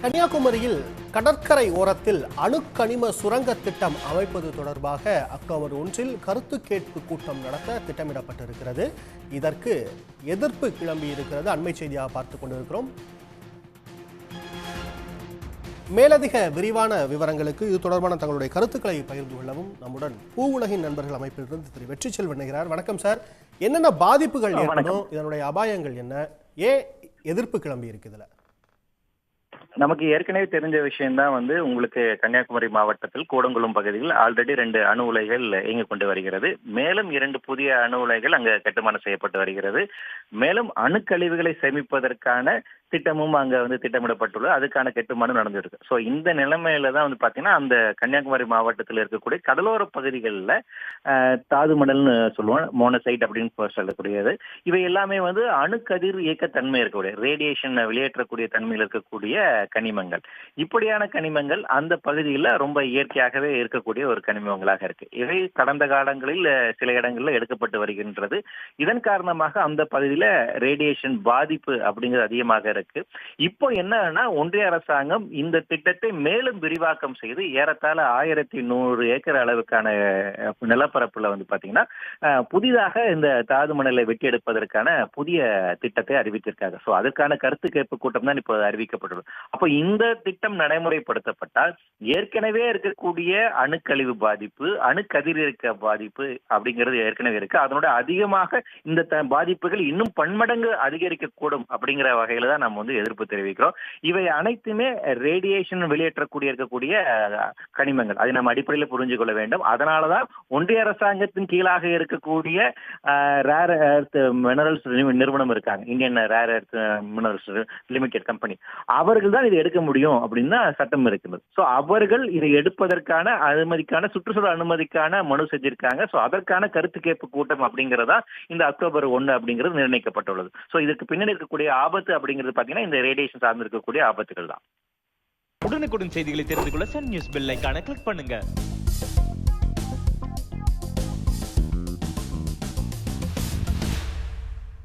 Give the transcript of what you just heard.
கன்னியாகுமரியில் கடற்கரை ஓரத்தில் அணுக்கனிம சுரங்க திட்டம் அமைப்பது தொடர்பாக அக்டோபர் 1 கருத்து கேட்பு கூட்டம் நடத்த திட்டமிடப்பட்டிருக்கிறது. இதற்கு எதிர்ப்பு கிளம்பி இருக்கிறது. அண்மை செய்தியாக பார்த்துக் கொண்டிருக்கிறோம். மேலதிக விரிவான விவரங்களுக்கு இது தொடர்பான தங்களுடைய கருத்துக்களை பகிர்ந்து கொள்ளவும் நம்முடன் பூவுலகின் நண்பர்கள் அமைப்பிலிருந்து திரு வெற்றி செல்வன் இணைகிறார். வணக்கம் சார். என்னென்ன பாதிப்புகள் ஏற்படும், இதனுடைய அபாயங்கள் என்ன, ஏன் எதிர்ப்பு கிளம்பி இருக்குதுல? நமக்கு ஏற்கனவே தெரிஞ்ச விஷயம்தான் உங்களுக்கு கன்னியாகுமரி மாவட்டத்தில் கூடங்குளம் பகுதியில் ஆல்ரெடி 2 அணு உலைகள் இயங்கிக் கொண்டு வருகிறது. மேலும் 2 புதிய அணு உலைகள் அங்கு கட்டுமானம் செய்யப்பட்டு வருகிறது. மேலும் அணுக்கழிவுகளை சேமிப்பதற்கான திட்டமும் அங்க திட்டமிடப்பட்டுள்ளது. அதுக்கான கட்டுமானம் நடந்திருக்கு. ஸோ இந்த நிலைமையில தான் பாத்தீங்கன்னா அந்த கன்னியாகுமரி மாவட்டத்தில் இருக்கக்கூடிய கடலோர பகுதிகளில் தாது மணல்னு சொல்லுவோம், மோனசைட் அப்படின்னு சொல்லக்கூடியது. இவை எல்லாமே அணுக்கதிர் இயக்கத்தன்மை இருக்கக்கூடிய ரேடியேஷன் வெளியேற்றக்கூடிய தன்மையில் இருக்கக்கூடிய கனிமங்கள். இப்படியான கனிமங்கள் அந்த பகுதியில் ரொம்ப இயற்கையாகவே இருக்கக்கூடிய ஒரு கனிமங்களாக இருக்கு. இவை கடந்த காலங்களில் சில இடங்களில் எடுக்கப்பட்டு வருகின்றது. இதன் காரணமாக அந்த பகுதியில ரேடியேஷன் பாதிப்பு அப்படிங்கிறது அதிகமாக இருக்கு. இப்போ என்னன்னா ஒன்றிய அரசாங்கம் இந்த திட்டத்தை மேலும் விரிவாக்கம் செய்து ஏறத்தாழ 1100 ஏக்கர் அளவுக்கான நிலப்பரப்புல பாத்தீங்கன்னா புதிதாக இந்த தாது மணலை வெட்டி எடுப்பதற்கான புதிய திட்டத்தை அறிவித்திருக்காங்க. ஸோ அதற்கான கருத்து கேட்பு கூட்டம் தான் இப்போ அறிவிக்கப்பட்டுள்ளது. அப்போ இந்த திட்டம் நடைமுறைப்படுத்தப்பட்டால் ஏற்கனவே இருக்கக்கூடிய அணுக்கழிவு பாதிப்பு, அணுக்கதிரியக்க பாதிப்பு அப்படிங்கிறது ஏற்கனவே இருக்கு. அதனோட அதிகமாக இந்த பாதிப்புகள் இன்னும் பன்மடங்கு அதிகரிக்கக்கூடும் அப்படிங்கிற வகையில தான் நம்ம எதிர்ப்பு தெரிவிக்கிறோம். இவை அனைத்துமே ரேடியேஷன் வெளியேற்றக்கூடிய இருக்கக்கூடிய கனிமங்கள். அதை நம்ம அடிப்படையில் புரிஞ்சு கொள்ள வேண்டும். அதனாலதான் ஒன்றிய அரசாங்கத்தின் கீழாக இருக்கக்கூடிய ரேர் எர்த் மினரல்ஸ் நிறுவனம் இருக்காங்க, Indian rare earth minerals limited company. அவர்கள் தான் இதை எடுக்க முடியும் அப்படின்னு தான் சட்டம் இருக்கிறது. ஸோ அவர்கள் இதை எடுப்பதற்கான அனுமதிக்கான சுற்றுச்சூழல் அனுமதிக்கான மனு செஞ்சிருக்காங்க. ஸோ அதற்கான கருத்து கேட்பு கூட்டம் அப்படிங்கிறதா இந்த அக்டோபர் 1 அப்படிங்கிறது நிர்ணயிக்கப்பட்டுள்ளது. ஸோ இதற்கு பின்னாடி இருக்கக்கூடிய ஆபத்து அப்படிங்கிறது பாத்தீங்கன்னா இந்த ரேடியேஷன் சார்ந்து இருக்கக்கூடிய ஆபத்துகள் தான். உடனுக்குடன் செய்திகளை தெரிந்து கொள்ள சன் நியூஸ் பெல் ஐகானை கிளிக் பண்ணுங்க.